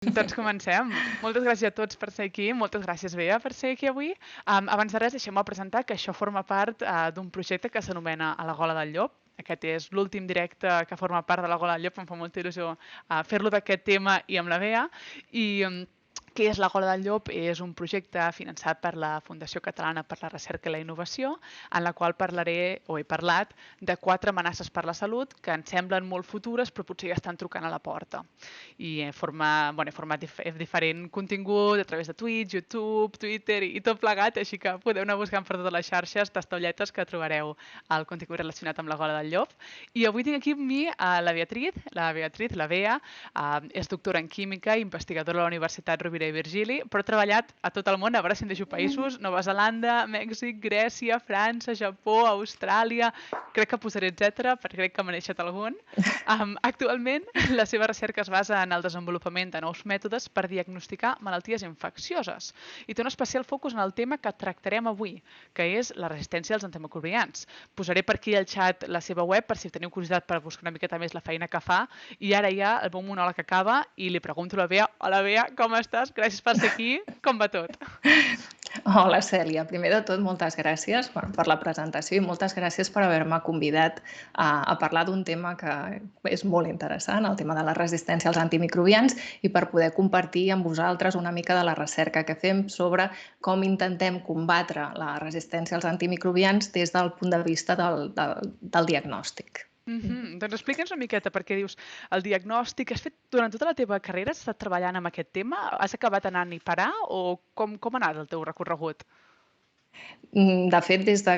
Doncs comencem. Moltes gràcies a tots per ser aquí. Moltes gràcies, Bea, per ser aquí avui. Abans de res, deixem-me presentar que això forma part d'un projecte que s'anomena A la Gola del Llop. Aquest és l'últim directe que forma part de la Gola del Llop. Em fa molta il·lusió fer-lo d'aquest tema i amb la Bea. I què és la Gola del Llop? És un projecte finançat per la Fundació Catalana per la Recerca i la Innovació, en la qual parlaré, o he parlat, de 4 amenaces per la salut que ens semblen molt futures però potser ja estan trucant a la porta. I he format diferent contingut a través de Twitch, YouTube, Twitter i tot plegat, així que podeu anar buscant per totes les xarxes tastaulletes que trobareu el contingut relacionat amb la Gola del Llop. I avui tinc aquí amb mi la Beatriz, la Bea, és doctora en química, investigadora a la Universitat Rovira i Virgili, però ha treballat a tot el món, a veure si em deixo països, Nova Zelanda, Mèxic, Grècia, França, Japó, Austràlia, crec que posaré etc, perquè crec que m'ha deixat algun. Actualment, la seva recerca es basa en el desenvolupament de nous mètodes per diagnosticar malalties infeccioses i té un especial focus en el tema que tractarem avui, que és la resistència als antimicrobians. Posaré per aquí al xat la seva web per si teniu curiositat per buscar una miqueta més la feina que fa, i ara ja el meu monòleg acaba i li pregunto a la Bea: hola Bea, com estàs? Gràcies per ser aquí, com va tot? Hola, Cèlia. Primer de tot, moltes gràcies per la presentació i moltes gràcies per haver-me convidat a parlar d'un tema que és molt interessant, el tema de la resistència als antimicrobians, i per poder compartir amb vosaltres una mica de la recerca que fem sobre com intentem combatre la resistència als antimicrobians des del punt de vista del diagnòstic. Doncs explica'ns una miqueta, perquè dius, el diagnòstic, has fet durant tota la teva carrera, has estat treballant amb aquest tema? Has acabat anant-hi parar o com ha anat el teu recorregut? De fet, des de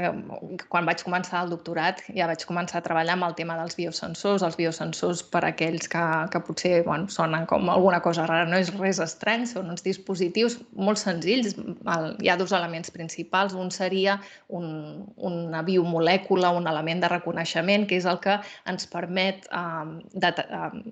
quan vaig començar el doctorat ja vaig començar a treballar amb el tema dels biosensors. Els biosensors, per aquells que potser sonen com alguna cosa rara, no és res estrany, són uns dispositius molt senzills. Hi ha 2 elements principals. Un seria una biomolècula, un element de reconeixement, que és el que ens permet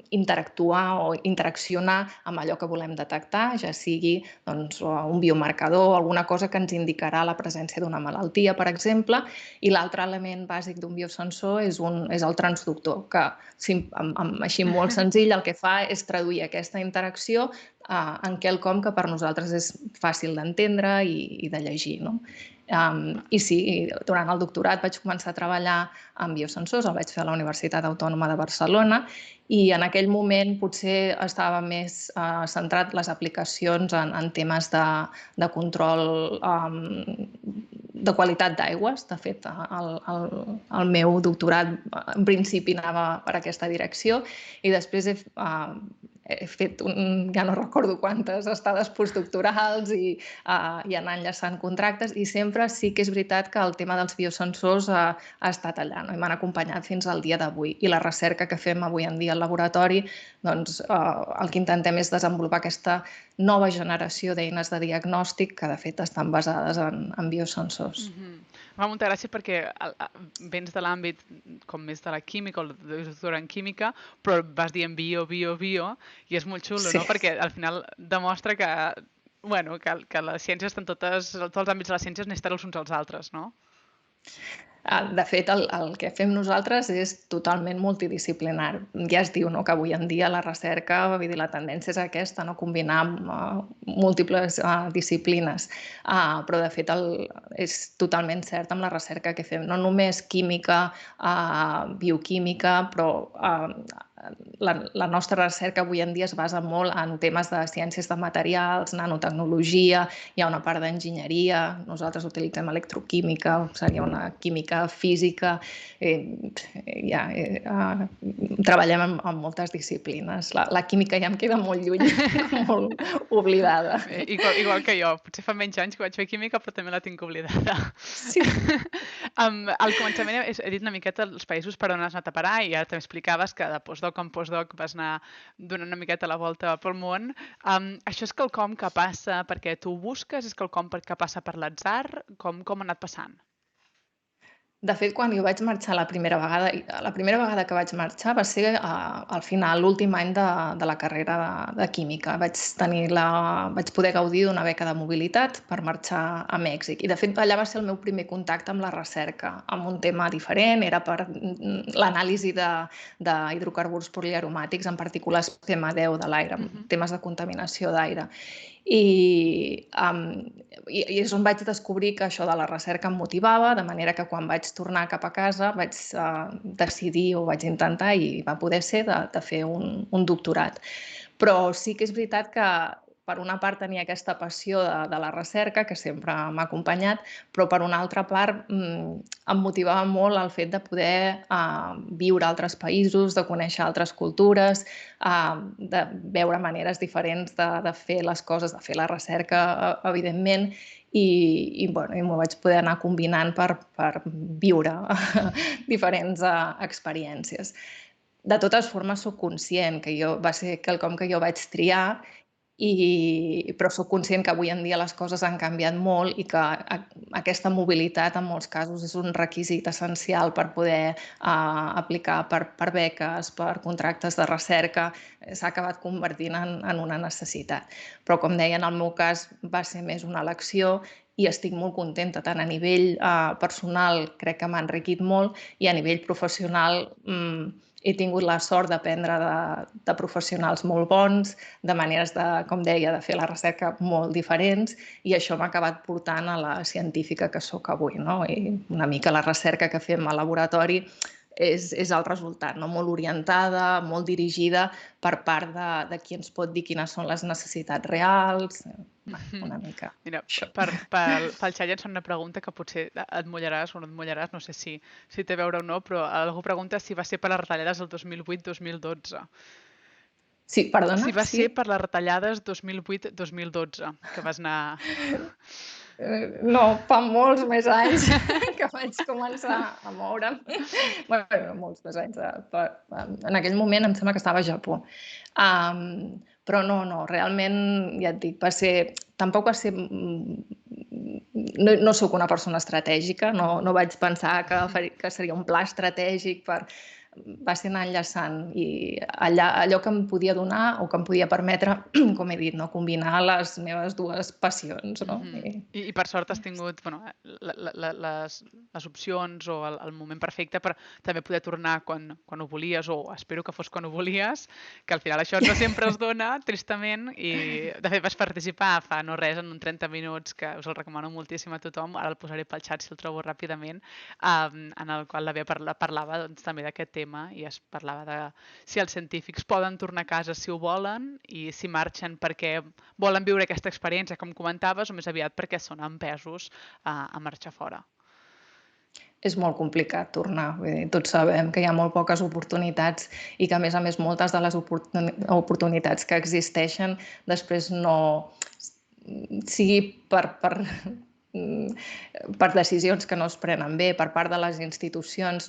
interactuar o interaccionar amb allò que volem detectar, ja sigui un biomarcador o alguna cosa que ens indicarà la presència d'una malaltia, per exemple, i l'altre element bàsic d'un biosensor és el transductor, que així molt senzill el que fa és traduir aquesta interacció en quelcom que per nosaltres és fàcil d'entendre i de llegir, no? I sí, durant el doctorat vaig començar a treballar amb biosensors, el vaig fer a la Universitat Autònoma de Barcelona, i en aquell moment potser estava més centrat les aplicacions en temes de control de qualitat d'aigües. De fet, el meu doctorat en principi anava per aquesta direcció i després he fet ja no recordo quantes estades postdoctorals i anar enllaçant contractes, i sempre sí que és veritat que el tema dels biosensors ha estat allà, no? I m'han acompanyat fins al dia d'avui. I la recerca que fem avui en dia al laboratori, el que intentem és desenvolupar aquesta nova generació d'eines de diagnòstic que de fet estan basades en biosensors. Fa molta gràcia perquè vens de l'àmbit com més de la química o de doctora en química, però vas dient bio, i és molt xulo, no? Perquè al final demostra que les ciències estan tots els àmbits de les ciències necessiten els uns als altres, no? De fet, el que fem nosaltres és totalment multidisciplinar. Ja es diu, no?, que avui en dia la recerca, la tendència és aquesta, no?, combinar múltiples disciplines. Però, de fet, és totalment cert amb la recerca que fem. No només química, bioquímica, però la nostra recerca avui en dia es basa molt en temes de ciències de materials, nanotecnologia, hi ha una part d'enginyeria, nosaltres utilitzem electroquímica, seria una química física, treballem en moltes disciplines. La química ja em queda molt lluny, molt oblidada. Igual que jo, potser fa menys anys que vaig fer química, però també la tinc oblidada. Sí. Al començament he dit una miqueta els països per on has anat a parar i ja t'explicaves que de postdoc en postdoc vas anar donant una miqueta la volta pel món. Això és quelcom que passa perquè tu ho busques? És quelcom que passa per l'atzar? Com ha anat passant? De fet, quan jo vaig marxar la primera vegada que vaig marxar va ser al final, l'últim any de la carrera de química. Vaig poder gaudir d'una beca de mobilitat per marxar a Mèxic. I, de fet, allà va ser el meu primer contacte amb la recerca, amb un tema diferent. Era per l'anàlisi d'hidrocarburs poliaromàtics, en particular PM10 de l'aire, temes de contaminació d'aire. I és on vaig descobrir que això de la recerca em motivava, de manera que quan vaig tornar cap a casa vaig decidir, o vaig intentar, i va poder ser, de fer un doctorat. Però sí que és veritat que, per una part, tenia aquesta passió de la recerca, que sempre m'ha acompanyat, però per una altra part em motivava molt el fet de poder viure a altres països, de conèixer altres cultures, de veure maneres diferents de fer les coses, de fer la recerca, evidentment, i m'ho vaig poder anar combinant per viure diferents experiències. De totes formes, soc conscient que va ser quelcom que jo vaig triar, però soc conscient que avui en dia les coses han canviat molt i que aquesta mobilitat en molts casos és un requisit essencial per poder aplicar per beques, per contractes de recerca. S'ha acabat convertint en una necessitat. Però, com deia, en el meu cas va ser més una elecció i estic molt contenta. Tant a nivell personal crec que m'ha enriquit molt, i a nivell professional he tingut la sort d'aprendre de professionals molt bons, de maneres, com deia, de fer la recerca molt diferents, i això m'ha acabat portant a la científica que sóc avui, no? I una mica la recerca que fem al laboratori és el resultat, no? Molt orientada, molt dirigida per part de qui ens pot dir quines són les necessitats reals, una mica. Mira, pel xat ja ens fan una pregunta que potser et mullaràs o no et mullaràs, no sé si té a veure o no, però algú pregunta si va ser per les retallades del 2008-2012. Sí, perdona? Si va ser per les retallades 2008-2012, que vas anar... No, fa molts més anys que vaig començar a moure'm. Bueno, molts més anys. En aquell moment em sembla que estava a Japó. Però no, realment, ja et dic, tampoc va ser... No sóc una persona estratègica, no vaig pensar que seria un pla estratègic va ser anar enllaçant, i allò que em podia donar o que em podia permetre, com he dit, combinar les meves dues passions. I per sort has tingut les opcions o el moment perfecte per també poder tornar quan ho volies, o espero que fos quan ho volies, que al final això no sempre es dona, tristament, i de fet vas participar fa no res en un 30 minuts, que us el recomano moltíssim a tothom, ara el posaré pel xat si el trobo ràpidament, en el qual la Bea parlava també d'aquest tema, i es parlava de si els científics poden tornar a casa si ho volen, i si marxen perquè volen viure aquesta experiència, com comentaves, o més aviat perquè són empesos a marxar fora. És molt complicat tornar. Tots sabem que hi ha molt poques oportunitats i que, a més, moltes de les oportunitats que existeixen després no... sigui per decisions que no es prenen bé per part de les institucions,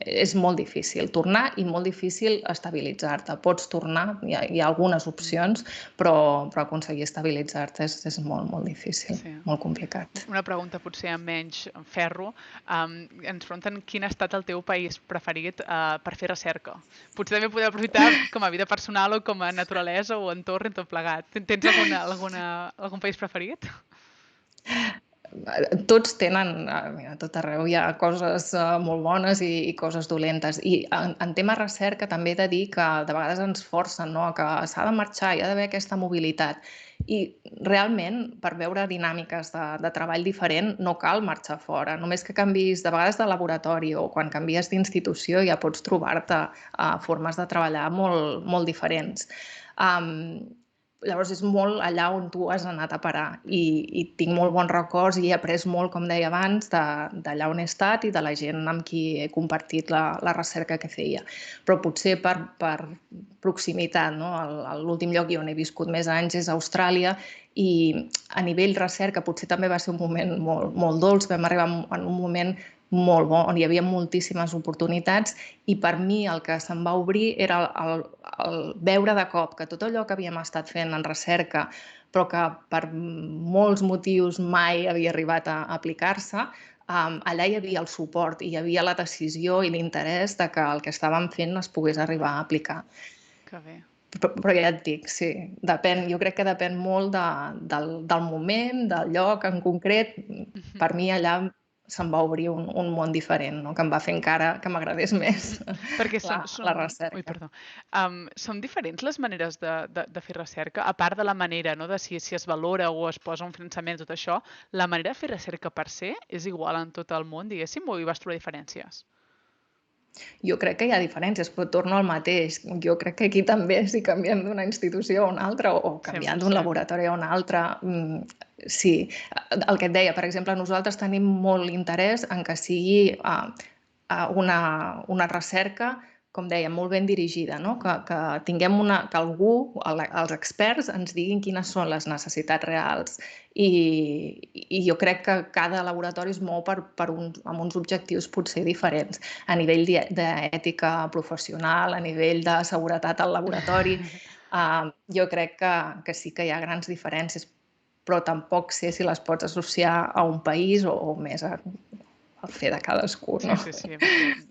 és molt difícil tornar i molt difícil estabilitzar-te. Pots tornar, hi ha algunes opcions, però aconseguir estabilitzar-te és molt, molt difícil, molt complicat. Una pregunta potser amb menys ferro. Ens pregunten quin ha estat el teu país preferit per fer recerca. Potser també podeu aprofitar com a vida personal o com a naturalesa o entorn, tot plegat. Tens algun país preferit? Tots tenen, a tot arreu hi ha coses molt bones i coses dolentes. I en tema recerca també he de dir que de vegades ens forcen, que s'ha de marxar, hi ha d'haver aquesta mobilitat. I realment, per veure dinàmiques de treball diferent, no cal marxar fora. Només que canvis de vegades de laboratori o quan canvies d'institució ja pots trobar-te formes de treballar molt, molt diferents. Llavors és molt allà on tu has anat a parar, i tinc molt bons records i he après molt, com deia abans, d'allà on he estat i de la gent amb qui he compartit la recerca que feia. Però potser per proximitat, l'últim lloc on he viscut més anys és Austràlia, i a nivell recerca potser també va ser un moment molt, molt dolç. Vam arribar en un moment molt bo, on hi havia moltíssimes oportunitats, i per mi el que se'm va obrir era el veure de cop que tot allò que havíem estat fent en recerca, però que per molts motius mai havia arribat a aplicar-se, allà hi havia el suport i hi havia la decisió i l'interès de que el que estàvem fent es pogués arribar a aplicar. Que bé. Però ja et dic, sí, jo crec que depèn molt del moment, del lloc en concret. Per mi allà se'm va obrir un món diferent, no? Que em va fer encara que m'agradés més Perquè la recerca. Ui, perdó. Són diferents les maneres de fer recerca, a part de la manera, no? De si es valora o es posa un finançament, tot això, la manera de fer recerca per ser és igual en tot el món, diguéssim, o hi vas trobar diferències? Jo crec que hi ha diferències, però torno al mateix. Jo crec que aquí també, si canviem d'una institució a una altra o canviant d'un 100%. laboratori a un altre, sí. El que et deia, per exemple, nosaltres tenim molt interès en que sigui una recerca, com deia, molt ben dirigida, no? Que tinguem que algú, els experts, ens diguin quines són les necessitats reals. I jo crec que cada laboratori es mou amb uns objectius potser diferents, a nivell d'ètica professional, a nivell de seguretat al laboratori. Jo crec que sí que hi ha grans diferències, però tampoc sé si les pots associar a un país o més al fer de cadascú, no? Sí.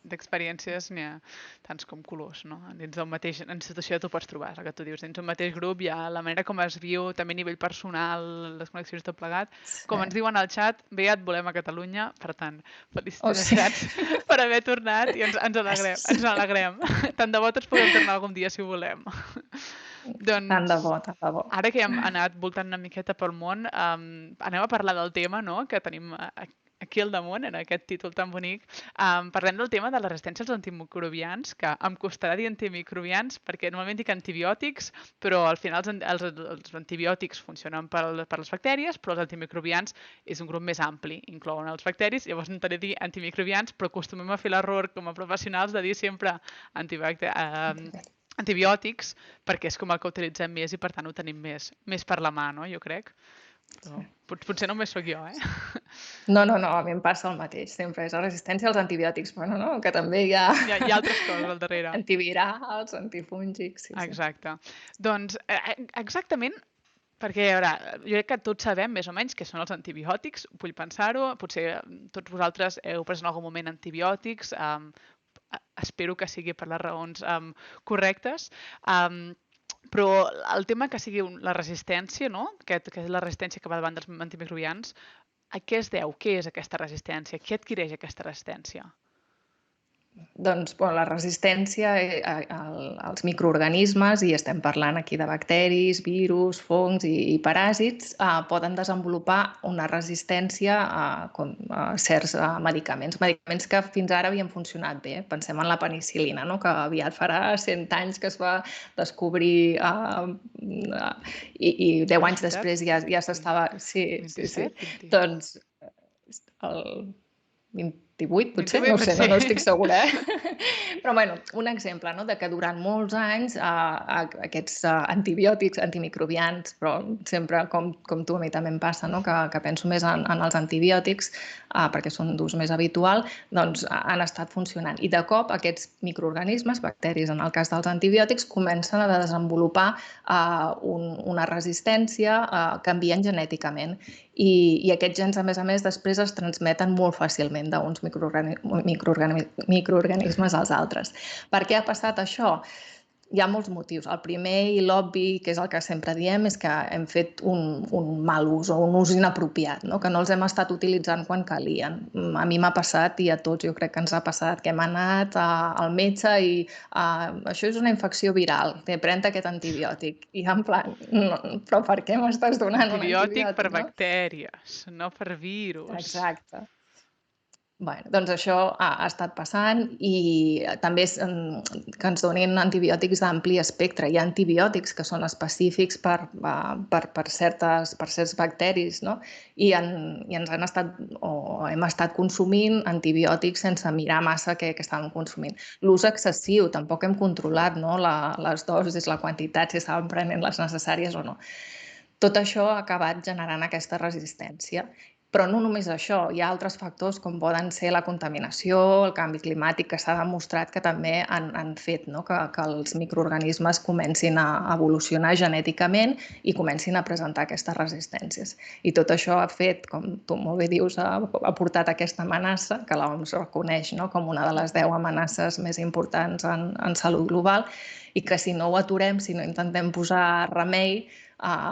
D'experiències n'hi ha tants com colors, no? Dins d'un mateix institució tu pots trobar, és el que tu dius. Dins un mateix grup hi ha la manera com es viu, també a nivell personal, les connexions tot plegat. Com ens diuen al xat, bé, et volem a Catalunya, per tant, felicitats per haver tornat i ens alegrem. Tant de bo tots podem tornar algun dia si ho volem. Tant de bo, tant de bo. Ara que hem anat voltant una miqueta pel món, anem a parlar del tema, no?, que tenim aquí al damunt, en aquest títol tan bonic. Parlem del tema de la resistència als antimicrobians, que em costarà dir antimicrobians perquè normalment dic antibiòtics, però al final els antibiòtics funcionen per les bactèries, però els antimicrobians és un grup més ampli, inclouen els bacteris, llavors intentaré dir antimicrobians, però acostumem a fer l'error com a professionals de dir sempre antibiòtics, perquè és com el que utilitzem més i per tant ho tenim més per la mà, no? Jo crec. Però potser només sóc jo, No, a mi em passa el mateix, sempre és la resistència als antibiòtics, però no, que també hi ha... Hi ha altres coses al darrere. Antivirals, antifúngics, sí. Exacte. Doncs, exactament, perquè, a veure, jo crec que tots sabem més o menys què són els antibiòtics, vull pensar-ho, potser tots vosaltres heu pres en algun moment antibiòtics, espero que sigui per les raons correctes, però el tema que sigui la resistència, no? Que és la resistència que va davant dels antimicrobians, a què es deu? Què és aquesta resistència? Qui adquireix aquesta resistència? Doncs la resistència als microorganismes, i estem parlant aquí de bacteris, virus, fongs i paràsits, poden desenvolupar una resistència a certs medicaments que fins ara havien funcionat bé. Pensem en la penicil·lina, no? Que aviat farà 100 anys que es va descobrir i 10 anys després ja s'estava... Sí. Doncs el 28, potser? No sé, no estic segura. Però, un exemple, no?, de que durant molts anys aquests antibiòtics, antimicrobians, però sempre, com tu, a mi també em passa, no?, que penso més en els antibiòtics, perquè són d'ús més habitual, doncs han estat funcionant. I de cop aquests microorganismes, bacteris en el cas dels antibiòtics, comencen a desenvolupar una resistència, canvien genèticament. I aquests gens, a més, després es transmeten molt fàcilment d'uns microorganismes als altres. Per què ha passat això? Hi ha molts motius. El primer i l'obvi, que és el que sempre diem, és que hem fet un mal ús o un ús inapropiat, no? Que no els hem estat utilitzant quan calien. A mi m'ha passat, i a tots jo crec que ens ha passat, que hem anat al metge i això és una infecció viral, pren aquest antibiòtic. I en plan, no, però per què m'estàs donant un antibiòtic? Antibiòtic per bactèries, no per virus. Exacte. Doncs això ha estat passant, i també que ens donin antibiòtics d'ampli espectre. Hi ha antibiòtics que són específics per certs bacteris, no? I ens han estat, o hem estat consumint antibiòtics sense mirar massa què estàvem consumint. L'ús excessiu, tampoc hem controlat, no?, les dosis, la quantitat, si estàvem prenent les necessàries o no. Tot això ha acabat generant aquesta resistència. Però no només això, hi ha altres factors com poden ser la contaminació, el canvi climàtic, que s'ha demostrat que també han fet, no? que els microorganismes comencin a evolucionar genèticament i comencin a presentar aquestes resistències. I tot això ha fet, com tu molt bé dius, ha portat aquesta amenaça, que l'OMS reconeix, no? com una de les 10 amenaces més importants en salut global, i que si no ho aturem, si no intentem posar remei,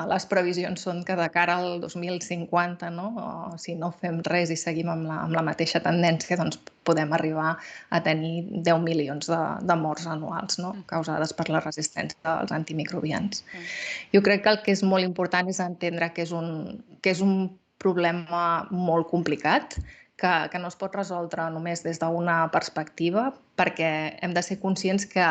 les previsions són que de cara al 2050, no? Si no fem res i seguim amb la mateixa tendència, doncs podem arribar a tenir 10 milions de morts anuals, no? Causades per la resistència als antimicrobians. Jo crec que el que és molt important és entendre que és un problema molt complicat, que no es pot resoldre només des d'una perspectiva, perquè hem de ser conscients que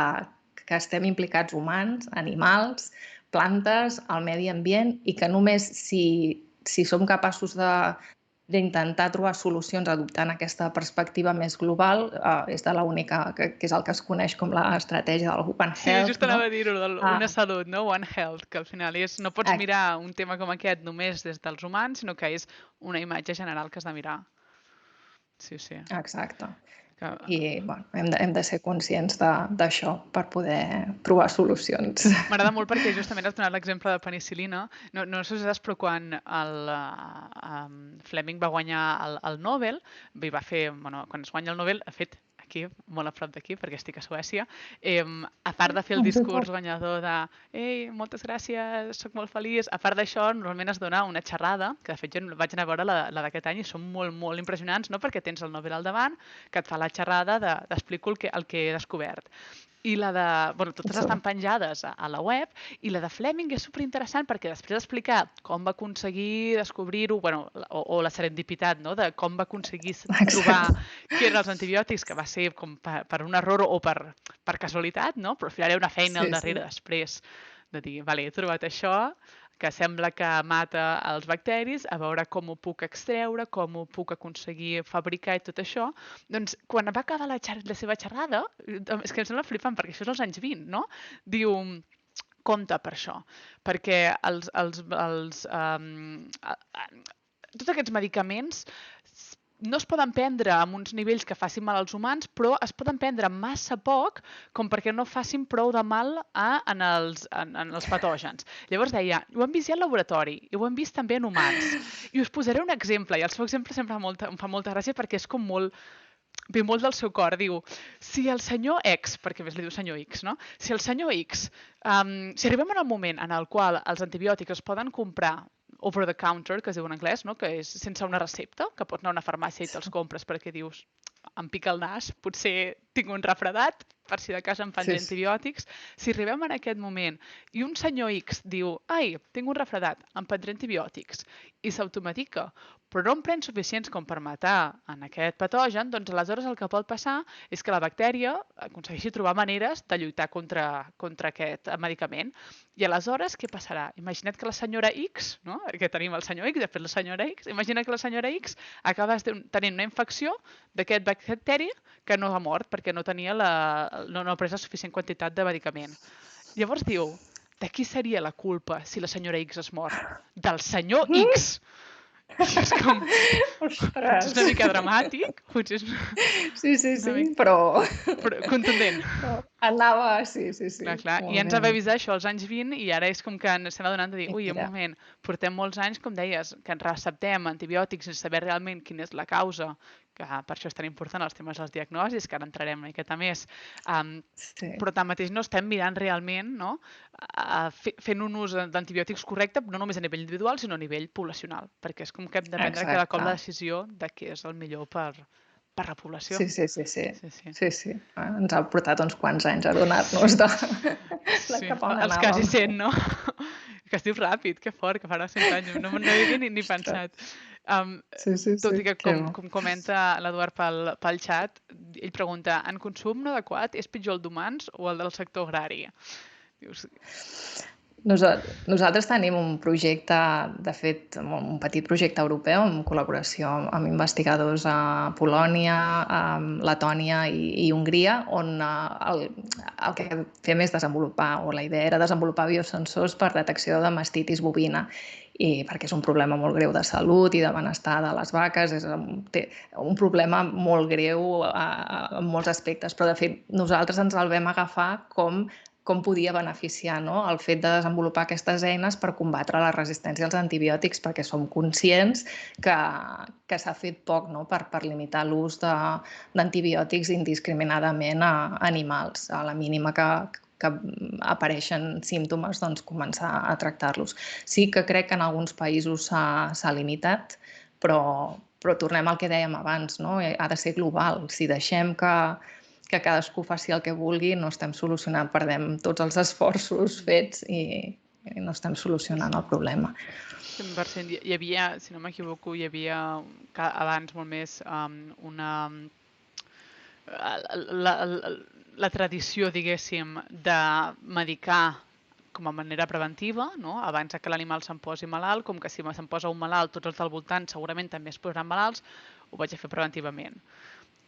estem implicats humans, animals, plantes, al medi ambient, i que només si som capaços d'intentar trobar solucions adoptant aquesta perspectiva més global, és de l'única, que és el que es coneix com l'estratègia del One Health. Sí, just anava a dir-ho, una salut, no? One Health, que al final no pots mirar un tema com aquest només des dels humans, sinó que és una imatge general que has de mirar. Sí, sí. Exacte. I hem de ser conscients d'això per poder trobar solucions. M'agrada molt perquè justament has donat l'exemple de penicil·lina. No sé si saps, però quan el Fleming va guanyar el Nobel, quan es guanya el Nobel, ha fet aquí, molt a prop d'aquí, perquè estic a Suècia, a part de fer el discurs guanyador de «Ei, moltes gràcies, soc molt feliç», a part d'això, normalment es dona una xerrada, que de fet jo vaig anar a veure la d'aquest any i són molt, molt impressionants, no? Perquè tens el Nobel al davant, que et fa la xerrada d'explico el que he descobert. I totes estan penjades a la web, i la de Fleming és superinteressant perquè després d'explicar com va aconseguir descobrir-ho, o la serendipitat, no? De com va aconseguir trobar què eren els antibiòtics, que va ser com per un error o per casualitat, no? Però al final hi ha una feina al darrere després de dir, vale, he trobat això, que sembla que mata els bacteris, a veure com ho puc extreure, com ho puc aconseguir fabricar i tot això. Doncs quan va acabar la seva xerrada, és que em sembla flipant, perquè això és als anys 20, no? Diu, compte per això, perquè tots aquests medicaments no es poden prendre amb uns nivells que facin mal als humans, però es poden prendre massa poc com perquè no facin prou de mal en els patògens. Llavors deia, ho hem vist ja al laboratori i ho hem vist també en humans. I us posaré un exemple, i el seu exemple sempre em fa molta gràcia perquè és com molt... ve molt del seu cor, diu, si el senyor X, perquè més li diu senyor X, no? Si el senyor X, si arribem en el moment en el qual els antibiòtics es poden comprar over the counter, que es diu en anglès, no? Que és sense una recepta, que pots anar a una farmàcia i te'ls compres perquè dius, em pica el nas, potser tinc un refredat, per si de cas em fan antibiòtics. Si arribem en aquest moment i un senyor X diu, ai, tinc un refredat, em prendré antibiòtics, i s'automedica, però no en pren suficients com per matar en aquest patogen, doncs aleshores el que pot passar és que la bactèria aconsegueixi trobar maneres de lluitar contra aquest medicament. I aleshores què passarà? Imagina't que la senyora X, no? Que tenim el senyor X, després la senyora X, imagina que la senyora X acaba tenint una infecció d'aquest bacteri que no ha mort perquè no tenia no ha pres la suficient quantitat de medicament. Llavors diu, de qui seria la culpa si la senyora X es mor? Del senyor X! És com... Ostres! És una mica dramàtic, potser és... Sí, però... Contundent. Anava, sí. Clar. I ens va avisar això als anys 20 i ara és com que ens estem adonant de dir, ui, un moment, portem molts anys, com deies, que ens receptem antibiòtics sense saber realment quina és la causa, que per això és tan important els temes dels diagnosis, que ara entrarem una miqueta més, però tanmateix no estem mirant realment, no? Fent un ús d'antibiòtics correcte, no només a nivell individual, sinó a nivell poblacional, perquè és com que hem de prendre cada cop la decisió de què és el millor per la població. Sí. Ens ha portat uns quants anys a donar-nos de cap on anàvem. Els quasi 100, no? Que es diu ràpid, que fort, que farà 100 anys. No hi havia ni pensat. Tot i que, com comenta l'Eduard pel xat, ell pregunta, en consum no adequat és pitjor el d'humans o el del sector agrari? Dius... Nosaltres tenim un projecte, de fet, un petit projecte europeu en col·laboració amb investigadors a Polònia, a Letònia i Hongria, on el que fem és desenvolupar, o la idea era desenvolupar biosensors per detecció de mastitis bovina, i perquè és un problema molt greu de salut i de benestar de les vaques, té un problema molt greu en molts aspectes, però de fet nosaltres ens el vam agafar com podia beneficiar, no? El fet de desenvolupar aquestes eines per combatre la resistència als antibiòtics, perquè som conscients que s'ha fet poc, no? per limitar l'ús d'antibiòtics indiscriminadament a animals. A la mínima que apareixen símptomes, doncs començar a tractar-los. Sí que crec que en alguns països s'ha limitat, però tornem al que dèiem abans, no? Ha de ser global. Si deixem que cadascú faci el que vulgui, no estem solucionant, perdem tots els esforços fets i no estem solucionant el problema. 100%. Hi havia, si no m'equivoco, hi havia abans molt més una... la tradició, diguéssim, de medicar com a manera preventiva, no? Abans que l'animal se'n posi malalt, com que si se'n posa un malalt, tots els del voltant segurament també es posaran malalts, ho vaig a fer preventivament.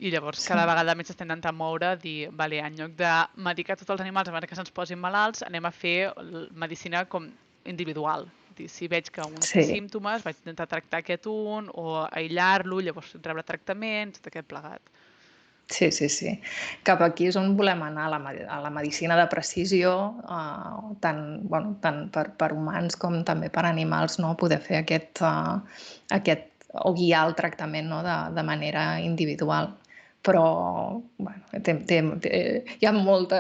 I llavors cada vegada més estem intentant moure, dir, vale, en lloc de medicar tots els animals abans que se'ns posin malalts, anem a fer medicina com individual. Si veig que un té símptomes, vaig intentar tractar aquest un, o aïllar-lo, llavors rebre tractaments, tot aquest plegat. Sí. Cap aquí és on volem anar, a la medicina de precisió, tant per humans com també per animals, no? Poder fer aquest o guiar el tractament, no? de manera individual. Però hi ha molts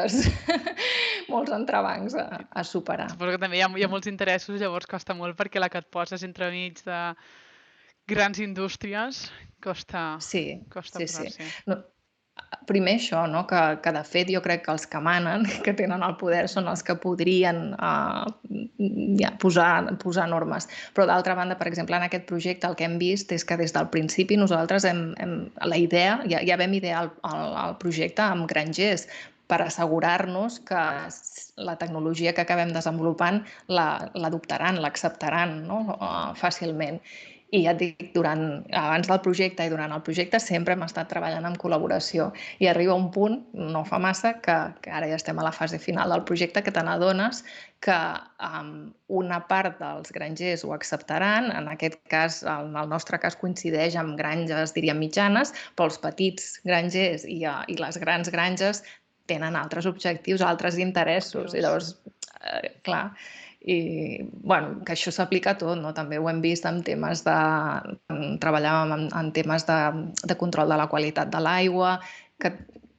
entrebancs a superar. Suposo que també hi ha molts interessos, llavors costa molt, perquè la que et poses entremig de grans indústries costa posar-s'hi. No, primer això, no? que de fet jo crec que els que manen, que tenen el poder, són els que podrien posar normes. Però d'altra banda, per exemple, en aquest projecte el que hem vist és que des del principi nosaltres la idea, ja vam idear el projecte amb grangers per assegurar-nos que la tecnologia que acabem desenvolupant l'adoptaran, l'acceptaran, no? Fàcilment. I ja et dic, abans del projecte i durant el projecte sempre hem estat treballant en col·laboració i arriba un punt, no fa massa, que ara ja estem a la fase final del projecte, que te n'adones que una part dels grangers ho acceptaran, en aquest cas, en el nostre cas coincideix amb granges, diríem, mitjanes, però els petits grangers i les grans granges tenen altres objectius, altres interessos, i llavors, clar, i que això s'aplica a tot, no? També ho hem vist en temes treballàvem en temes de control de la qualitat de l'aigua, que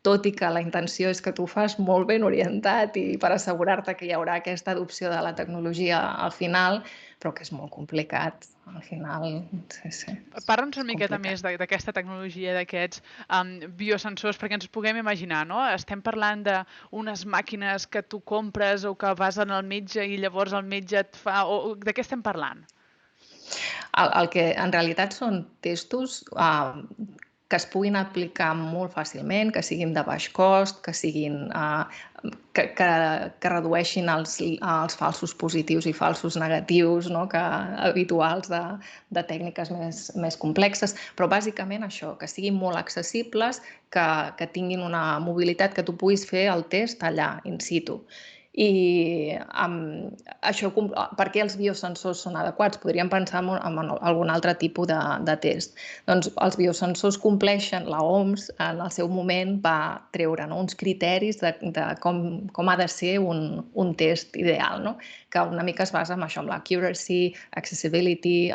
tot i que la intenció és que tu fas molt ben orientat i per assegurar-te que hi haurà aquesta adopció de la tecnologia al final, però que és molt complicat. Al final, sí. Parla'ns una miqueta més d'aquesta tecnologia, d'aquests biosensors, perquè ens puguem imaginar, no? Estem parlant d'unes màquines que tu compres o que vas al metge i llavors el metge et fa... De què estem parlant? El que en realitat són testos que es puguin aplicar molt fàcilment, que siguin de baix cost, que siguin que redueixin els falsos positius i falsos negatius, no? Habituals de tècniques més complexes, però bàsicament això, que siguin molt accessibles, que tinguin una mobilitat, que tu puguis fer el test allà, in situ. I això, per què els biosensors són adequats? Podríem pensar en algun altre tipus de test. Doncs els biosensors compleixen, l'OMS en el seu moment va treure uns criteris de com ha de ser un test ideal, no? Que una mica es basa en això, en l'accuracy, accessibility,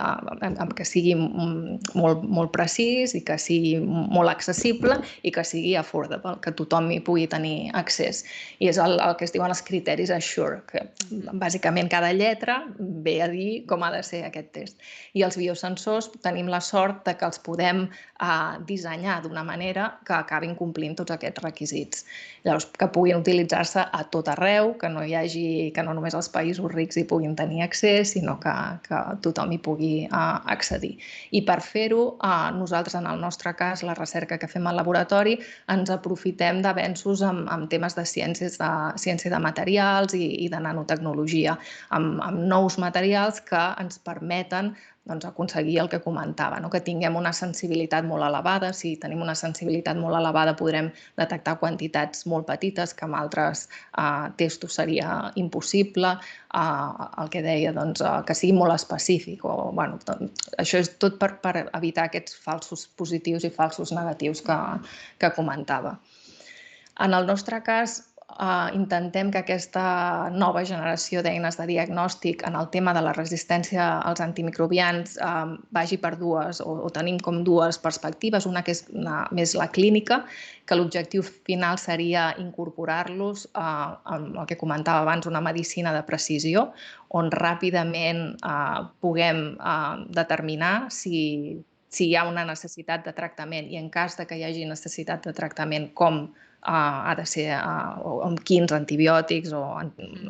que sigui molt precís i que sigui molt accessible i que sigui affordable, que tothom hi pugui tenir accés. I és el que es diuen els criteris Assure, que bàsicament cada lletra ve a dir com ha de ser aquest test. I els biosensors tenim la sort que els podem dissenyar d'una manera que acabin complint tots aquests requisits. Llavors, que puguin utilitzar-se a tot arreu, que no només els països rics hi puguin tenir accés, sinó que tothom hi pugui accedir. I per fer-ho, nosaltres, en el nostre cas, la recerca que fem al laboratori, ens aprofitem d'avenços en temes de ciència de materials, materials i de nanotecnologia, amb nous materials que ens permeten aconseguir el que comentava, que tinguem una sensibilitat molt elevada. Si tenim una sensibilitat molt elevada podrem detectar quantitats molt petites que amb altres testos seria impossible. El que deia, que sigui molt específic. Això és tot per evitar aquests falsos positius i falsos negatius que comentava. En el nostre cas, intentem que aquesta nova generació d'eines de diagnòstic en el tema de la resistència als antimicrobians vagi per dues, o tenim com dues perspectives. Una que és més la clínica, que l'objectiu final seria incorporar-los amb el que comentava abans, una medicina de precisió, on ràpidament puguem determinar si hi ha una necessitat de tractament i en cas que hi hagi necessitat de tractament, com ha de ser, amb quins antibiòtics o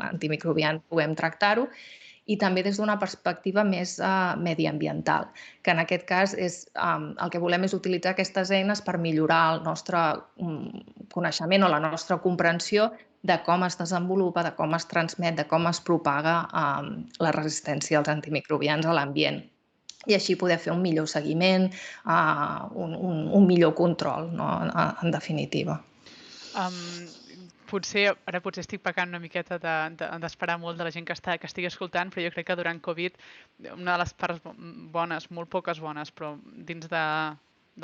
antimicrobians puguem tractar-ho, i també des d'una perspectiva més mediambiental, que en aquest cas el que volem és utilitzar aquestes eines per millorar el nostre coneixement o la nostra comprensió de com es desenvolupa, de com es transmet, de com es propaga la resistència als antimicrobians a l'ambient. I així poder fer un millor seguiment, un millor control, en definitiva. Ara potser estic pecant una miqueta d'esperar molt de la gent que estigui escoltant, però jo crec que durant Covid una de les parts bones, molt poques bones, però dins de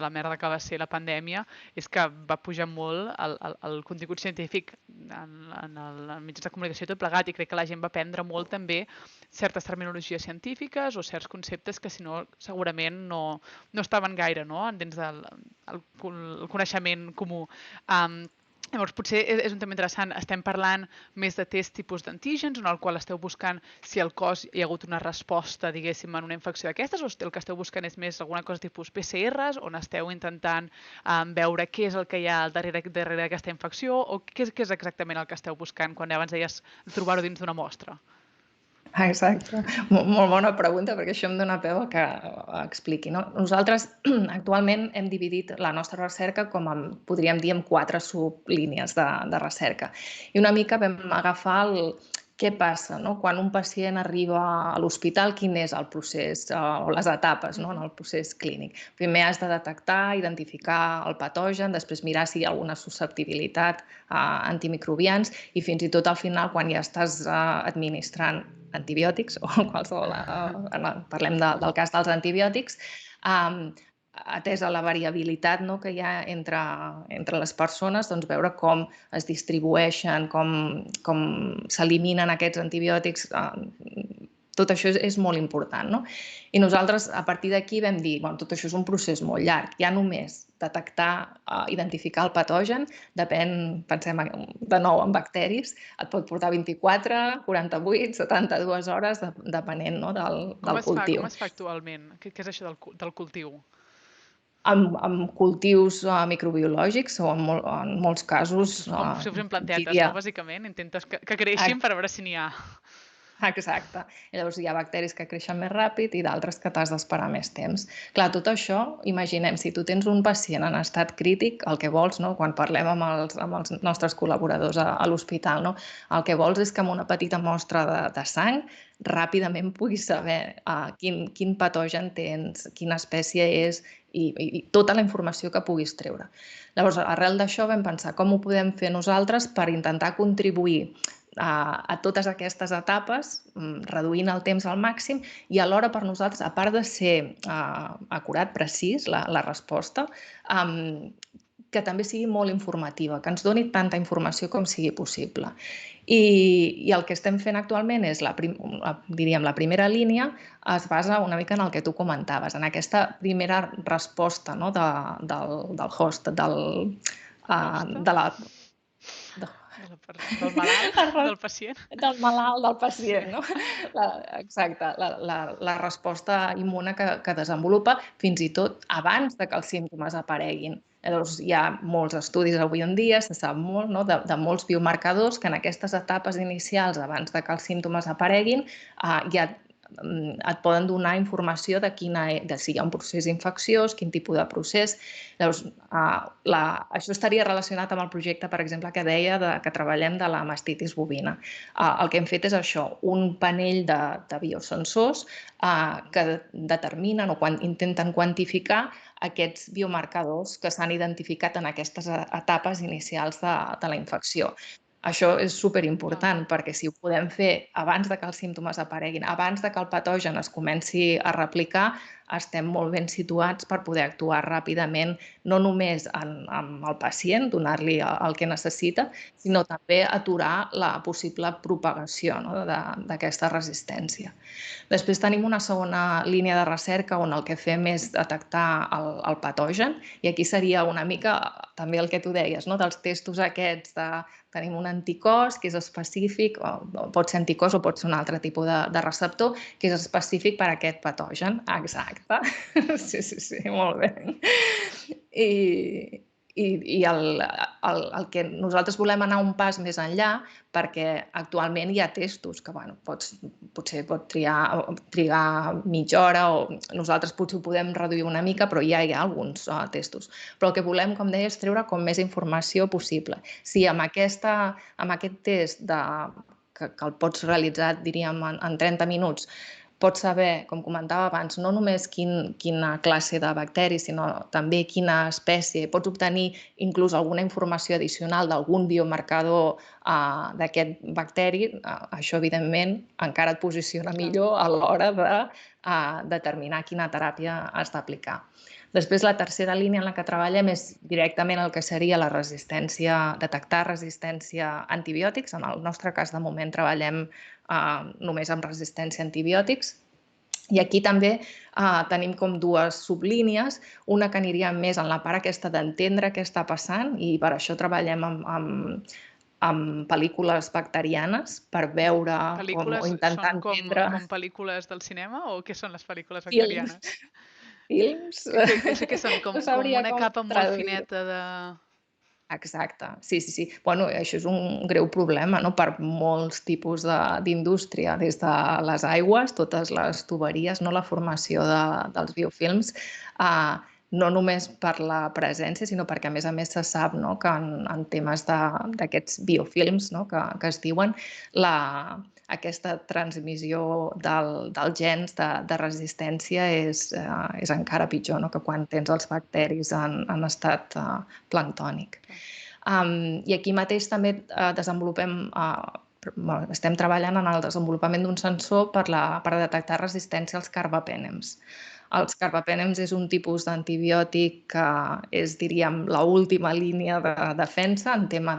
la merda que va ser la pandèmia, és que va pujar molt el contingut científic en els mitjans de comunicació i tot plegat, i crec que la gent va aprendre molt també certes terminologies científiques o certs conceptes que si no segurament no estaven gaire dins del coneixement comú. Llavors, potser és un tema interessant. Estem parlant més de test tipus d'antígens, en el qual esteu buscant si al cos hi ha hagut una resposta, diguéssim, en una infecció d'aquestes, o el que esteu buscant és més alguna cosa tipus PCRs, on esteu intentant veure què és el que hi ha darrere d'aquesta infecció, o què és exactament el que esteu buscant quan abans deies trobar-ho dins d'una mostra? Exacte. Molt bona pregunta, perquè això em dona peu a que expliqui. Nosaltres actualment hem dividit la nostra recerca podríem dir, en 4 sublínies de recerca. I una mica vam agafar què passa quan un pacient arriba a l'hospital, quin és el procés o les etapes en el procés clínic. Primer has de detectar, identificar el patogen, després mirar si hi ha alguna susceptibilitat a antimicrobians i fins i tot al final, quan ja estàs administrant antibiòtics o qualsevol, parlem del cas dels antibiòtics, atesa la variabilitat que hi ha entre les persones, veure com es distribueixen, com s'eliminen aquests antibiòtics, tot això és molt important. I nosaltres, a partir d'aquí, vam dir que tot això és un procés molt llarg. Ja només detectar, identificar el patogen, depèn, pensem de nou en bacteris, et pot portar 24, 48, 72 hores, depenent del cultiu. Com es fa actualment? Què és això del cultiu? Amb cultius microbiològics o en molts casos... Com si fossin plantetes, bàsicament? Intentes que creixin per veure si n'hi ha. Exacte. I llavors hi ha bacteris que creixen més ràpid i d'altres que t'has d'esperar més temps. Clar, tot això, imaginem, si tu tens un pacient en estat crític, el que vols, quan parlem amb els nostres col·laboradors a l'hospital, el que vols és que amb una petita mostra de sang ràpidament puguis saber quin patogen tens, quina espècie és i tota la informació que puguis treure. Llavors, arrel d'això vam pensar com ho podem fer nosaltres per intentar contribuir a totes aquestes etapes, reduint el temps al màxim i alhora per nosaltres, a part de ser acurat, precís, la resposta, que també sigui molt informativa, que ens doni tanta informació com sigui possible. I el que estem fent actualment és, diríem, la primera línia es basa una mica en el que tu comentaves, en aquesta primera resposta del host, del malalt, del pacient. Del malalt, del pacient, Exacte, la resposta immune que desenvolupa fins i tot abans que els símptomes apareguin. Llavors, hi ha molts estudis avui en dia, se sap molt de molts biomarcadors que en aquestes etapes inicials, abans que els símptomes apareguin, ja et poden donar informació de si hi ha un procés infecciós, quin tipus de procés. Llavors, això estaria relacionat amb el projecte, per exemple, que deia que treballem de la mastitis bovina. El que hem fet és això, un panell de biosensors que determinen o intenten quantificar aquests biomarcadors que s'han identificat en aquestes etapes inicials de la infecció. Això és superimportant perquè si ho podem fer abans de que els símptomes apareguin, abans de que el patogen es comenci a replicar, estem molt ben situats per poder actuar ràpidament, no només amb el pacient, donar-li el que necessita, sinó també aturar la possible propagació d'aquesta resistència. Després tenim una segona línia de recerca on el que fem és detectar el patogen i aquí seria una mica també el que tu deies, dels testos aquests tenim un anticòs que és específic, pot ser anticòs o pot ser un altre tipus de receptor, que és específic per a aquest patogen. Exacte. Sí, molt bé. I el que nosaltres volem anar un pas més enllà perquè actualment hi ha testos que potser pot trigar mitja hora o nosaltres potser ho podem reduir una mica, però ja hi ha alguns testos. Però el que volem, com deia, és treure com més informació possible. Si amb aquest test que el pots realitzar, diríem, en 30 minuts, pots saber, com comentava abans, no només quina classe de bacteri, sinó també quina espècie. Pots obtenir inclús alguna informació addicional d'algun biomarcador d'aquest bacteri. Això, evidentment, encara et posiciona millor a l'hora de determinar quina teràpia has d'aplicar. Després, la tercera línia en la que treballem és directament el que seria la resistència, detectar resistència a antibiòtics. En el nostre cas, de moment, treballem només amb resistència a antibiòtics. I aquí també tenim com dues sublínies, una que aniria més en la part aquesta d'entendre què està passant i per això treballem amb pel·lícules bacterianes per veure o intentar entendre... Com pel·lícules del cinema o què són les pel·lícules bacterianes? Films. Que són com una capa molt fineta de... Exacte, sí. Bueno, això és un greu problema per molts tipus d'indústria, des de les aigües, totes les tuberies, la formació dels biofilms, no només per la presència, sinó perquè, a més, se sap que en temes d'aquests biofilms que es diuen, aquesta transmissió dels gens de resistència és encara pitjor que quan tens els bacteris en estat planctònic. I aquí mateix també estem treballant en el desenvolupament d'un sensor per detectar resistència als carbapènems. Els carbapènems és un tipus d'antibiòtic que és, diríem, l'última línia de defensa en tema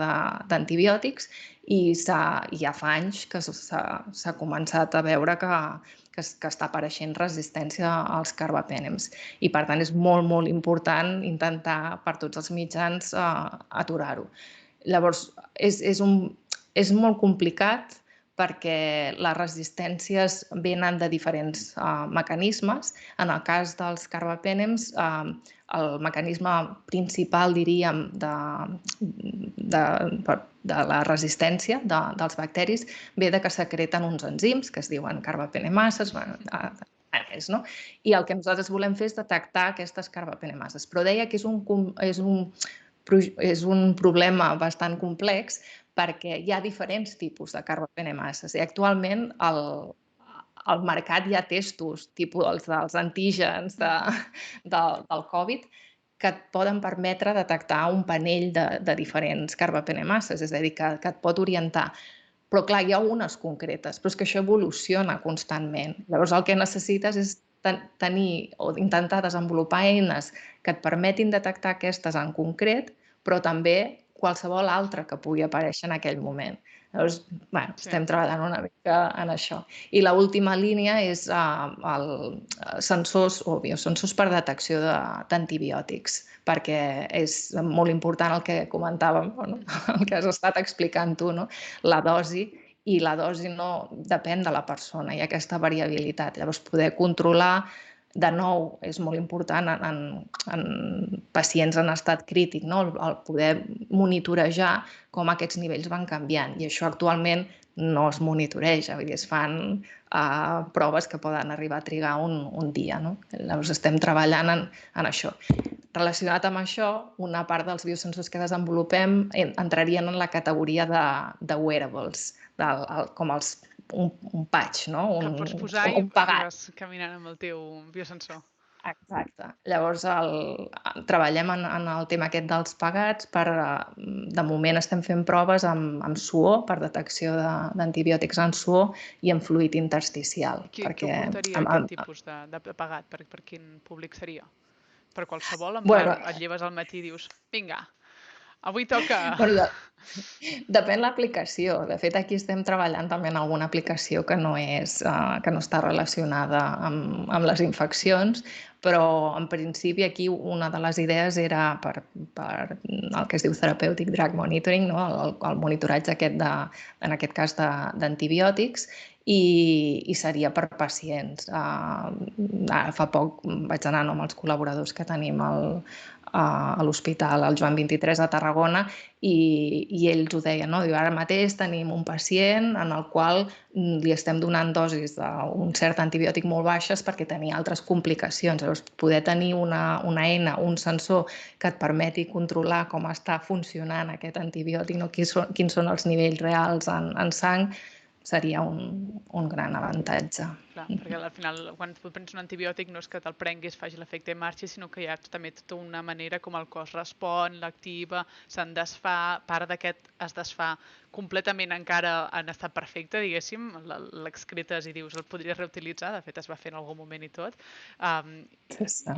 d'antibiòtics i ja fa anys que s'ha començat a veure que està apareixent resistència als carbapènems. I, per tant, és molt, molt important intentar per tots els mitjans aturar-ho. Llavors, és molt complicat perquè les resistències venen de diferents mecanismes. En el cas dels carbapènems, el mecanisme principal, diríem, de la resistència dels bacteris ve que secreten uns enzims que es diuen carbapènemases, i el que nosaltres volem fer és detectar aquestes carbapènemases. Però deia que és un problema bastant complex perquè hi ha diferents tipus de carbapènemases i actualment al mercat hi ha testos, tipus dels antígens del Covid, que et poden permetre detectar un panell de diferents carbapènemases, és a dir, que et pot orientar. Però, clar, hi ha unes concretes, però és que això evoluciona constantment. Llavors, el que necessites és tenir o intentar desenvolupar eines que et permetin detectar aquestes en concret, però també qualsevol altra que pugui aparèixer en aquell moment. Llavors, estem treballant una mica en això. I l'última línia és sensors o biosensors per detecció d'antibiòtics, perquè és molt important el que comentàvem, el que has estat explicant tu, la dosi, i la dosi no depèn de la persona, hi ha aquesta variabilitat. Llavors, poder controlar, de nou, és molt important en pacients en estat crític, el poder monitorejar com aquests nivells van canviant. I això actualment no es monitoreja, vull dir, es fan proves que poden arribar a trigar un dia, no? Llavors estem treballant en això. Relacionat amb això, una part dels biosensors que desenvolupem entrarien en la categoria de wearables, com un patch, no? Que et pots posar un i pegat. vas caminant amb el teu biosensor. Exacte. Llavors, treballem en el tema aquest dels pegats. De moment estem fent proves amb suor, per detecció d'antibiòtics en suor i en fluid intersticial. Qui ho portaria, aquest tipus de pegat? Per quin públic seria? Per qualsevol? En plan, et lleves al matí i dius, vinga, avui toca... Bueno, depèn l'aplicació. De fet, aquí estem treballant també en alguna aplicació que no està relacionada amb les infeccions, però en principi aquí una de les idees era per el que es diu Therapeutic Drug Monitoring, no? El monitoratge aquest, en aquest cas, d'antibiòtics, i seria per pacients. Fa poc vaig anar amb els col·laboradors que tenim a l'Hospital el Joan 23 a Tarragona i ells ho deien, no? Diu, ara mateix tenim un pacient en el qual li estem donant dosis d'un cert antibiòtic molt baixes perquè tenia altres complicacions. Llavors, poder tenir una eina, un sensor que et permeti controlar com està funcionant aquest antibiòtic, no? Quins són els nivells reals en sang, seria un gran avantatge. Clar, perquè al final, quan tu prens un antibiòtic, no és que te'l prenguis, faci l'efecte i marxi, sinó que hi ha també tota una manera com el cos respon, l'activa, se'n desfà, part d'aquest es desfà completament encara en estat perfecte, diguéssim, l'excretes i dius, el podries reutilitzar, de fet es va fer en algun moment i tot,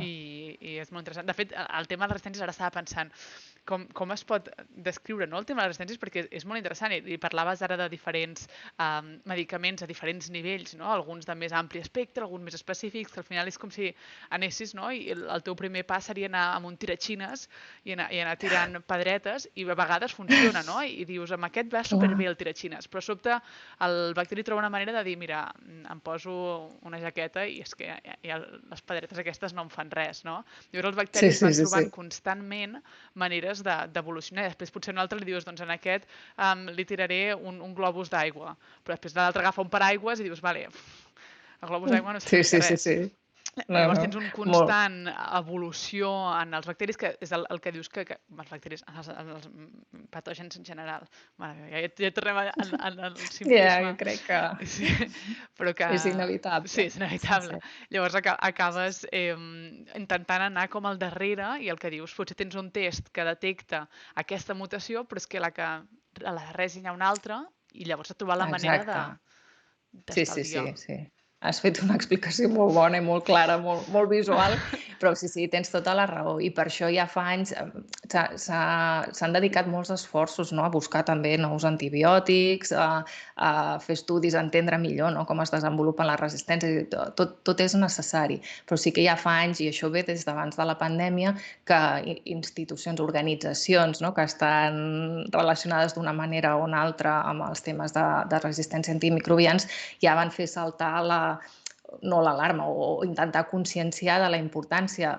i és molt interessant. De fet, el tema de les resistències, ara estava pensant, com es pot descriure, no, el tema de les resistències, perquè és molt interessant, i parlaves ara de diferents medicaments a diferents nivells, no? Alguns de més ampli espectre, alguns més específics, que al final és com si anessis, no? I el teu primer pas seria anar amb un tiratxines i anar tirant pedretes, i a vegades funciona, no? I dius, amb aquest va superbé el tiratxines, però a sobte el bacteri troba una manera de dir, mira, em poso una jaqueta i és que les pedretes aquestes no em fan res, no? Llavors els bacteris van trobant constantment maneres d'evolucionar. Després potser un altre li dius, doncs en aquest li tiraré un globus d'aigua, però després l'altre agafa un paraigües i dius, vale, el globus d'aigua no serveix res. Sí. Llavors tens un constant evolució en els bacteris, que és el que dius que els bacteris, els patògens en general. Ja tornem al simplisme. Ja, crec que sí, però que és inevitable. Sí, és inevitable. Sí. Llavors acabes intentant anar com al darrere i el que dius, potser tens un test que detecta aquesta mutació, però és que a la darrere hi ha una altra i llavors has trobat la manera d'estalviar. Sí. Has fet una explicació molt bona i molt clara, molt visual, però sí, tens tota la raó. I per això ja fa anys s'han dedicat molts esforços, no? A buscar també nous antibiòtics, a fer estudis, a entendre millor, no? Com es desenvolupen les resistències. Tot és necessari. Però sí que ja fa anys, i això ve des d'abans de la pandèmia, que institucions, organitzacions, no? Que estan relacionades d'una manera o una altra amb els temes de resistència a antimicrobians ja van fer saltar no l'alarma, o intentar conscienciar de la importància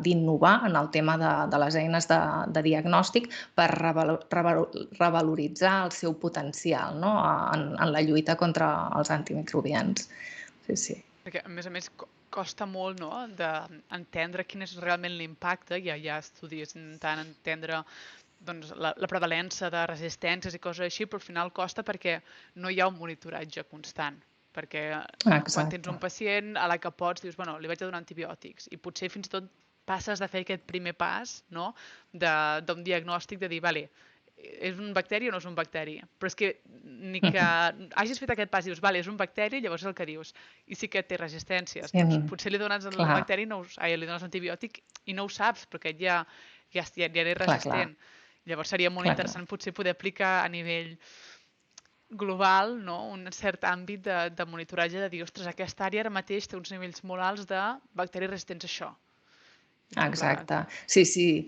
d'innovar en el tema de les eines de diagnòstic per revaloritzar el seu potencial, no? En la lluita contra els antimicrobians. Sí. Perquè, a més, costa molt, no?, d'entendre quin és realment l'impacte. Hi ha estudis intentant entendre doncs, la prevalença de resistències i coses així, però al final costa perquè no hi ha un monitoratge constant. Perquè quan tens un pacient a la que pots, dius, bueno, li vaig a donar antibiòtics, i potser fins i tot passes de fer aquest primer pas, no?, d'un diagnòstic de dir, vale, és un bacteri o no és un bacteri? Però és que ni que hagis fet aquest pas i dius, vale, és un bacteri, llavors és el que dius, i sí que té resistències. Doncs potser li dones el bacteri, li dones l'antibiòtic i no ho saps, perquè ja és resistent. Llavors seria molt interessant potser poder aplicar a nivell global, no?, un cert àmbit de monitoratge, de dir, ostres, aquesta àrea ara mateix té uns nivells molt alts de bacteris resistents a això. Exacte. Sí,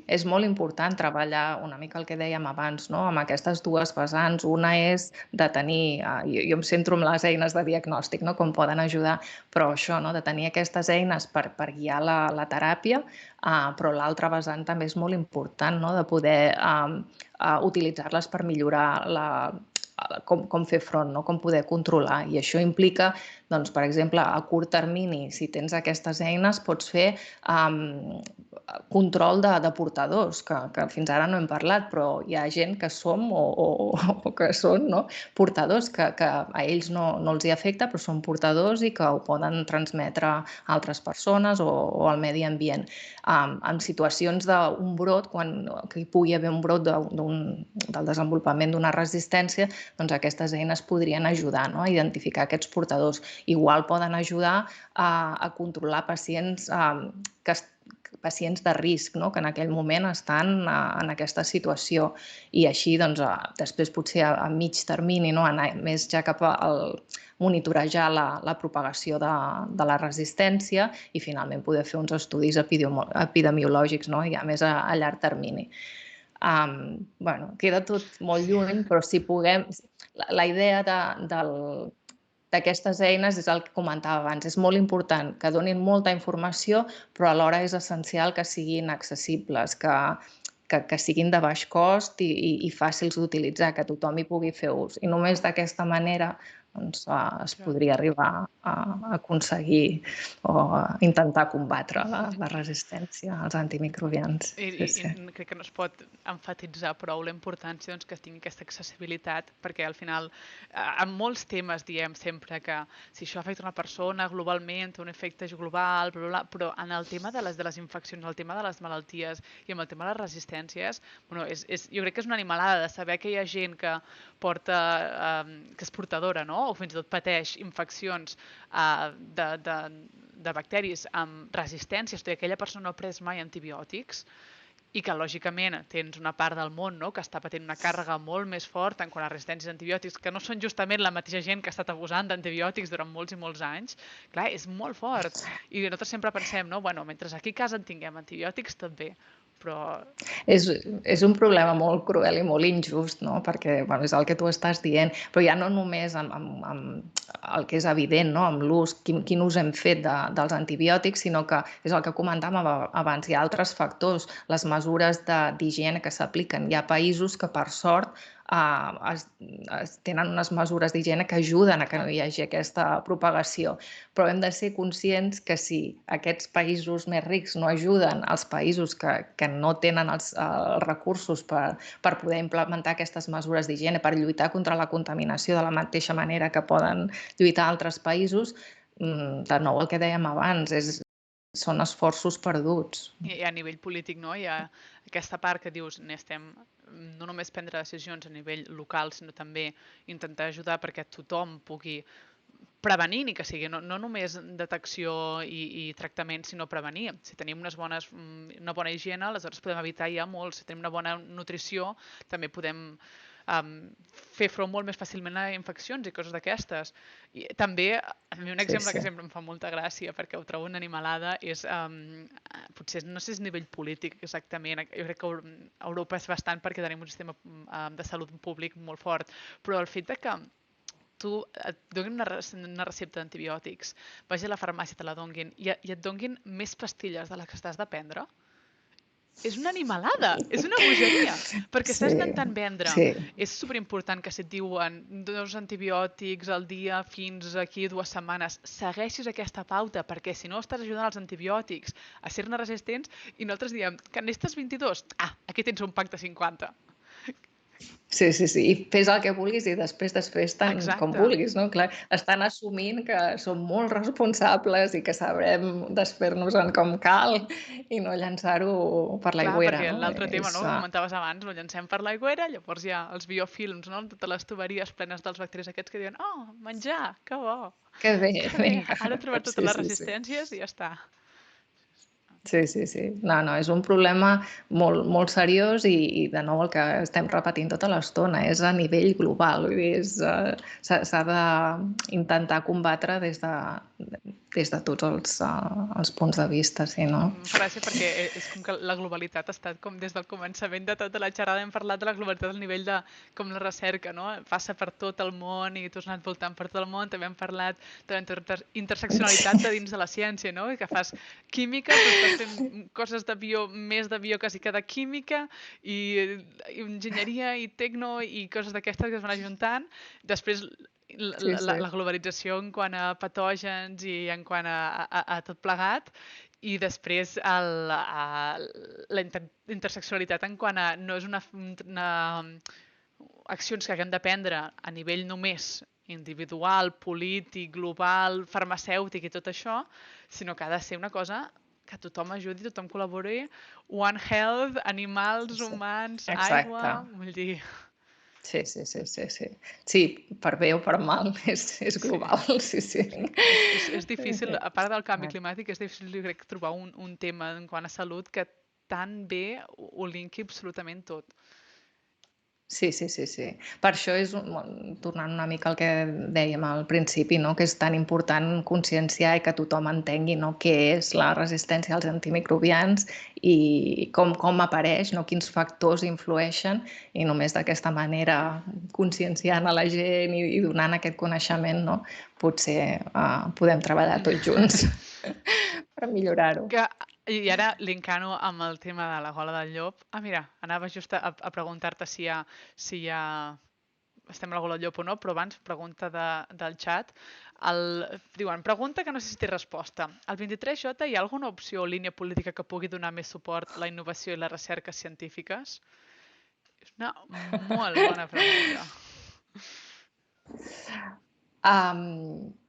és molt important treballar una mica el que dèiem abans, no?, amb aquestes dues vessants. Una és de tenir, jo em centro en les eines de diagnòstic, no?, com poden ajudar, però això, no?, de tenir aquestes eines per guiar la teràpia, però l'altra vessant també és molt important, no?, de poder utilitzar-les per millorar com fer front, no? Com poder controlar. I això implica, doncs, per exemple, a curt termini, si tens aquestes eines, pots fer control de portadors, que fins ara no hem parlat, però hi ha gent que som o que són, no? Portadors, que a ells no els hi afecta, però són portadors i que ho poden transmetre a altres persones o al medi ambient. En situacions d'un brot, quan hi pugui haver un brot del desenvolupament d'una resistència, doncs aquestes eines podrien ajudar, no? A identificar aquests portadors. Igual poden ajudar a controlar pacients pacients de risc, no? Que en aquell moment estan en aquesta situació. I així, doncs, després potser a mig termini, no? Anar més ja cap al monitorejar la propagació de la resistència i finalment poder fer uns estudis epidemiològics, no? Ja més a llarg termini. Queda tot molt lluny, però si puguem... La idea d'aquestes eines és el que comentava abans. És molt important que donin molta informació, però alhora és essencial que siguin accessibles, que siguin de baix cost i fàcils d'utilitzar, que tothom hi pugui fer ús. I només d'aquesta manera doncs, es podria arribar a aconseguir o a intentar combatre la resistència als antimicrobians. I crec que no es pot emfatitzar prou la importància doncs, que tingui aquesta accessibilitat, perquè al final en molts temes diem sempre que si això afecta una persona globalment, té un efecte global, però en el tema de les infeccions, el tema de les malalties i amb el tema de les resistències, bueno, jo crec que és una animalada de saber que hi ha gent que que és portadora, no? O fins i tot pateix infeccions de bacteris amb resistències, tot i que aquella persona no ha pres mai antibiòtics, i que, lògicament, tens una part del món, no?, que està patint una càrrega molt més forta en quant a resistències a antibiòtics, que no són justament la mateixa gent que ha estat abusant d'antibiòtics durant molts i molts anys. Clar, és molt fort. I nosaltres sempre pensem, no?, bueno, mentre aquí a casa en tinguem antibiòtics, tot bé. Però... És un problema molt cruel i molt injust, no? Perquè és el que tu estàs dient, però ja no només amb el que és evident, no? Amb l'ús, quin ús hem fet dels antibiòtics, sinó que és el que comentàvem abans, hi ha altres factors, les mesures d'higiene que s'apliquen. Hi ha països que, per sort, tenen unes mesures d'higiene que ajuden a que no hi hagi aquesta propagació. Però hem de ser conscients que si aquests països més rics no ajuden als països que no tenen els recursos per poder implementar aquestes mesures d'higiene, per lluitar contra la contaminació de la mateixa manera que poden lluitar altres països, de nou el que dèiem abans, són esforços perduts. I a nivell polític, no? Hi ha aquesta part que dius, necessitem no només prendre decisions a nivell local, sinó també intentar ajudar perquè tothom pugui prevenir, ni que sigui no només detecció i tractament, sinó prevenir. Si tenim una bona higiene, aleshores podem evitar ja molt. Si tenim una bona nutrició, també podem fer front molt més fàcilment a infeccions i coses d'aquestes. I també, a mi un exemple que sempre em fa molta gràcia, perquè ho trobo una animalada, és, potser no sé si és nivell polític exactament, jo crec que Europa és bastant perquè tenim un sistema de salut públic molt fort, però el fet que tu et donin una recepta d'antibiòtics, vagi a la farmàcia, te la donguin, i et donguin més pastilles de les que estàs de prendre, és una animalada, és una bogeria, perquè estàs intentant vendre. És superimportant que si et diuen 2 antibiòtics al dia fins aquí 2 setmanes, segueixis aquesta pauta, perquè si no estàs ajudant els antibiòtics a ser-ne resistents i nosaltres diem que n'estes 22, aquí tens un pack de 50. Sí, i fes el que vulguis i després tant com vulguis, no? Clar, estan assumint que som molt responsables i que sabrem desfer-nos-en com cal i no llançar-ho per l'aigüera. Clar, perquè l'altre tema, no?, que comentaves abans, ho llancem per l'aigüera, llavors hi ha els biofilms, no?, totes les tuberies plenes dels bacteris aquests que diuen menjar, que bo! Que bé, vinga. Ara hem trobat totes les resistències i ja està. Sí. No, és un problema molt seriós i de nou el que estem repetint tota l'estona és a nivell global. S'ha d'intentar combatre des de des de tots els punts de vista, sí, no? Em fa gràcia perquè és com que la globalitat ha estat com des del començament de tota la xerrada hem parlat de la globalitat al nivell de com la recerca, no? Passa per tot el món i tu has anat voltant per tot el món. També hem parlat de la interseccionalitat de dins de la ciència, no? I que fas química, però estàs fent coses de bio, més de bio quasi que de química i enginyeria i tecno i coses d'aquestes que es van ajuntant. Després Sí, sí. la globalització en quant a patògens i en quant a tot plegat, i després la interseccionalitat en quant a no és una accions que haguem de prendre a nivell només individual, polític, global, farmacèutic i tot això, sinó que ha de ser una cosa que tothom ajudi, tothom col·labori, One Health, animals, Sí. humans, Exacte. aigua, vull dir... Sí. Sí, per bé o per mal, és global, sí. És difícil, a part del canvi climàtic, és difícil, jo crec, trobar un tema en quant a salut que tan bé ho linki absolutament tot. Sí. Per això és, tornant una mica al que dèiem al principi, no? Que és tan important conscienciar i que tothom entengui, no? Què és la resistència als antimicrobians i com apareix, no? Quins factors influeixen, i només d'aquesta manera, conscienciant a la gent i donant aquest coneixement, no? Potser podem treballar tots junts per millorar-ho. I ara linkant-ho amb el tema de la gola del llop. Mira, anava just a preguntar-te si hi ha estem a la gola del llop o no, però abans, pregunta del xat. Diuen, pregunta que no sé si té resposta. Al 23J hi ha alguna opció o línia política que pugui donar més suport a la innovació i les recerques científiques? És una molt bona pregunta.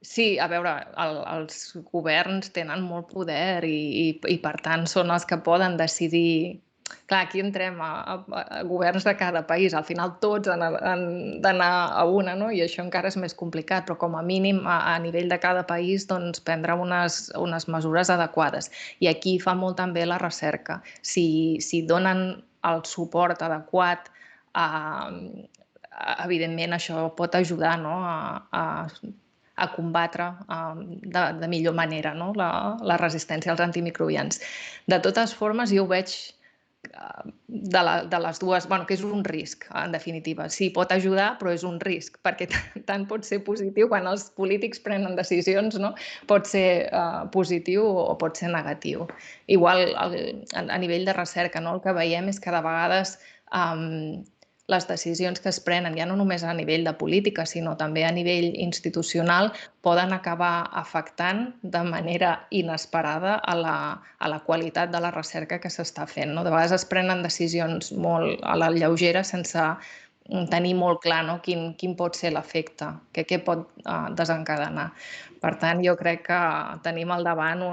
Sí, a veure, els governs tenen molt poder i per tant són els que poden decidir. Clar, aquí entrem a governs de cada país. Al final tots han d'anar a una, no? I això encara és més complicat, però com a mínim a nivell de cada país doncs, prendre unes mesures adequades. I aquí fa molt també la recerca. Si donen el suport adequat evidentment això pot ajudar, no? a combatre de millor manera, no? la resistència als antimicrobians. De totes formes, jo ho veig de les dues, que és un risc, en definitiva. Sí, pot ajudar, però és un risc, perquè tant pot ser positiu, quan els polítics prenen decisions, no? Pot ser positiu o pot ser negatiu. Igual, a nivell de recerca, no? El que veiem és que de vegades les decisions que es prenen, ja no només a nivell de política, sinó també a nivell institucional, poden acabar afectant de manera inesperada a la qualitat de la recerca que s'està fent, no? De vegades es prenen decisions molt a la lleugera sense tenir molt clar, no? Quin pot ser l'efecte, què pot desencadenar. Per tant, jo crec que tenim al davant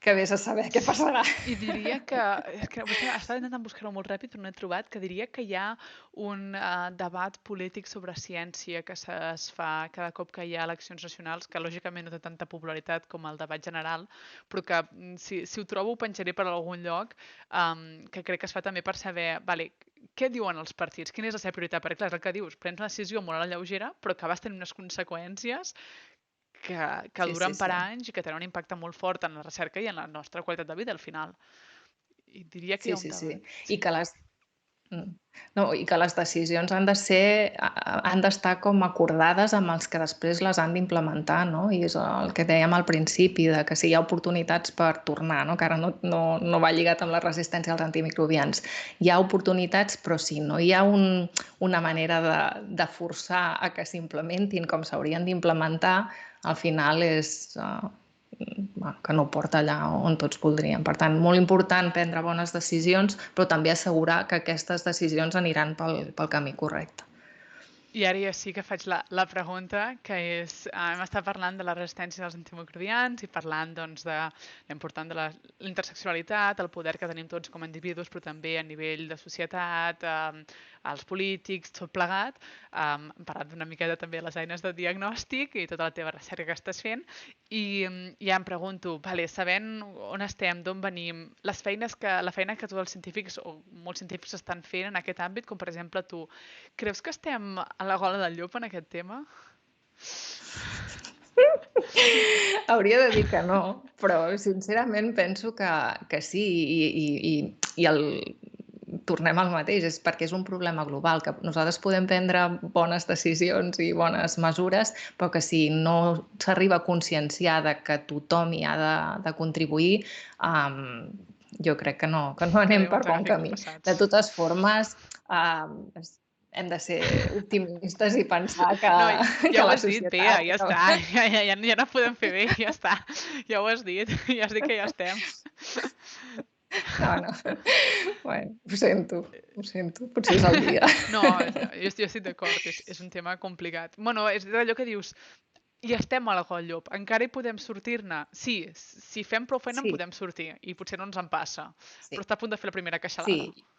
que vés a saber què passarà. I diria que... És que estava intentant buscar-ho molt ràpid, però no he trobat, que diria que hi ha un debat polític sobre ciència que es fa cada cop que hi ha eleccions nacionals, que lògicament no té tanta popularitat com el debat general, però que si ho trobo ho penjaré per algun lloc, que crec que es fa també per saber, vale, què diuen els partits? Quina és la seva prioritat? Perquè clar, és el que dius, prens una decisió molt a la lleugera, però acabes tenint unes conseqüències que duren per anys i que tenen un impacte molt fort en la recerca i en la nostra qualitat de vida al final. I diria que hi ha un debat. I que i que les decisions han d'estar com acordades amb els que després les han d'implementar, no? I és el que dèiem al principi, de que si hi ha oportunitats per tornar, no? Que ara no va lligat amb la resistència als antimicrobians. Hi ha oportunitats, però si no hi ha una manera de forçar a que s'implementin com s'haurien d'implementar, al final és que no porta allà on tots voldríem. Per tant, molt important prendre bones decisions, però també assegurar que aquestes decisions aniran pel camí correcte. I ara ja sí que faig la pregunta, que és, hem estat parlant de la resistència dels antimicrobians i parlant doncs, de l'important de la interseccionalitat, el poder que tenim tots com a individus, però també a nivell de societat, els polítics, tot plegat. Hem parlat una miqueta també de les eines de diagnòstic i tota la teva recerca que estàs fent. I ja em pregunto, vale, sabent on estem, d'on venim, la feina que tots els científics o molts científics estan fent en aquest àmbit, com per exemple tu, creus que estem a la gola del llop en aquest tema? Hauria de dir que no, però sincerament penso que sí tornem al mateix, és perquè és un problema global, que nosaltres podem prendre bones decisions i bones mesures, però que si no s'arriba a conscienciar de que tothom hi ha de contribuir, jo crec que no anem Farem per uns bon agafi camí. De compassats. totes formes, hem de ser optimistes i pensar que, No, ja que ho la has dit, Bea, societat... ja està. Ja no podem fer bé, ja està. Ja ho has dit, ja has dit que ja estem. No. Bueno, ho sento. Potser és el dia. No, jo estic d'acord, és un tema complicat. Bueno, és allò que dius, i estem a la Coll Llop, encara hi podem sortir-ne? Sí, si fem prou feina en Sí, podem sortir, i potser no ens en passa, sí, però està a punt de fer la primera queixalada. sí.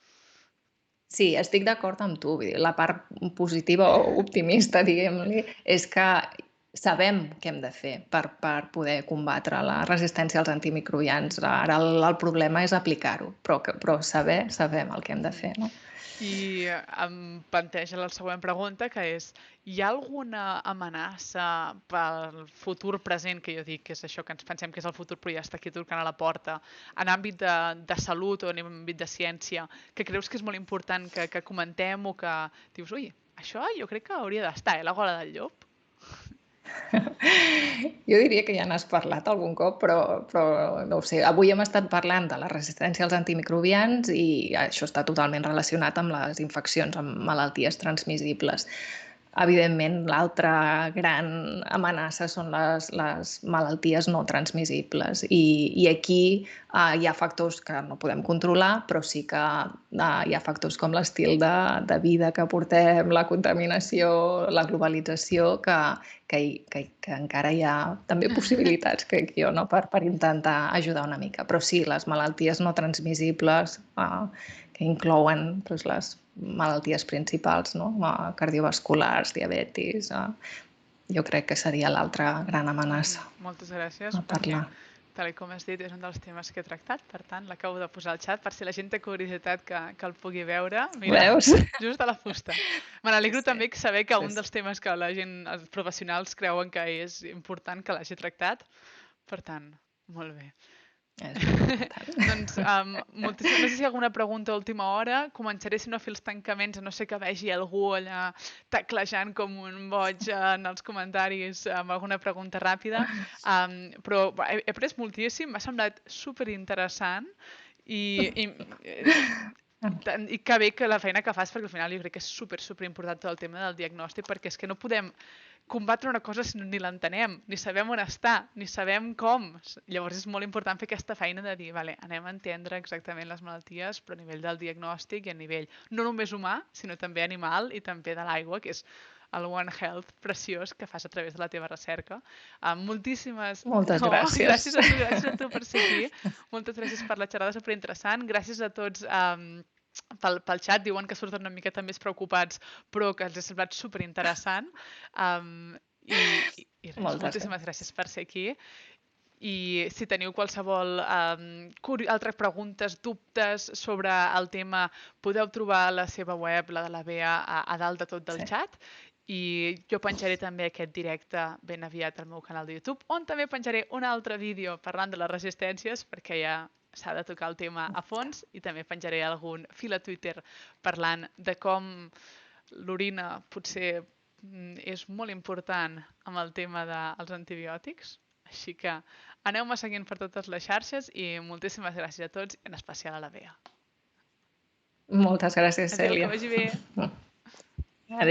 Sí, estic d'acord amb tu. Vull dir, la part positiva o optimista, diguem-li, és que sabem què hem de fer per poder combatre la resistència als antimicrobians. Ara el problema és aplicar-ho, però sabem el que hem de fer, no? I em planteja la següent pregunta, que és, hi ha alguna amenaça pel futur present, que jo dic que és això que ens pensem que és el futur, però ja està aquí tocant a la porta, en àmbit de salut o en àmbit de ciència, que creus que és molt important que comentem o que dius, ui, això jo crec que hauria d'estar, la gola del llop? Jo diria que ja n'has parlat algun cop, però no ho sé. Avui hem estat parlant de la resistència als antimicrobians i això està totalment relacionat amb les infeccions, amb malalties transmissibles. Evidentment, l'altra gran amenaça són les malalties no transmissibles i aquí hi ha factors que no podem controlar, però sí que hi ha factors com l'estil de vida que portem, la contaminació, la globalització, que encara hi ha també possibilitats, crec jo, no? per intentar ajudar una mica. Però sí, les malalties no transmissibles que inclouen doncs, les malalties principals, no? Cardiovasculars, diabetis, jo crec que seria l'altra gran amenaça Moltes gràcies, a perquè, parlar. tal com has dit, és un dels temes que he tractat, per tant, l'acabo de posar al xat per si la gent té curiositat que el pugui veure. Mira, Veus? just a la fusta. Me n'alegro Sí, també saber que sí, un sí. dels temes que la gent, els professionals creuen que és important que l'hagi tractat, per tant, molt bé. És molt important. Doncs moltíssim, no sé si hi ha alguna pregunta a última hora. Començaré, si no, a fer els tancaments, a no sé que vegi algú allà teclejant com un boig en els comentaris amb alguna pregunta ràpida. Però he après moltíssim, m'ha semblat superinteressant i que bé que la feina que fas, perquè al final jo crec que és super important tot el tema del diagnòstic, perquè és que no podem combatre una cosa si ni l'entenem, ni sabem on està, ni sabem com. Llavors és molt important fer aquesta feina de dir, vale, anem a entendre exactament les malalties, però a nivell del diagnòstic i a nivell no només humà, sinó també animal i també de l'aigua, que és el One Health preciós que fas a través de la teva recerca. Moltíssimes... Moltes No, gràcies. gràcies a tu per ser aquí. Moltes gràcies per la xerrada superinteressant. Gràcies a tots pel xat. Diuen que surten una miqueta més preocupats, però que els ha semblat superinteressant. I res, moltíssimes gràcies per ser aquí. I si teniu qualsevol altres preguntes, dubtes sobre el tema, podeu trobar la seva web, la de la Bea, a dalt de tot del xat. I jo penjaré també aquest directe ben aviat al meu canal de YouTube, on també penjaré un altre vídeo parlant de les resistències, perquè ja s'ha de tocar el tema a fons, i també penjaré algun fil a Twitter parlant de com l'orina potser és molt important amb el tema dels antibiòtics. Així que aneu-me seguint per totes les xarxes i moltíssimes gràcies a tots, en especial a la Bea. Moltes gràcies, Adéu, que Cèlia. vagi bé.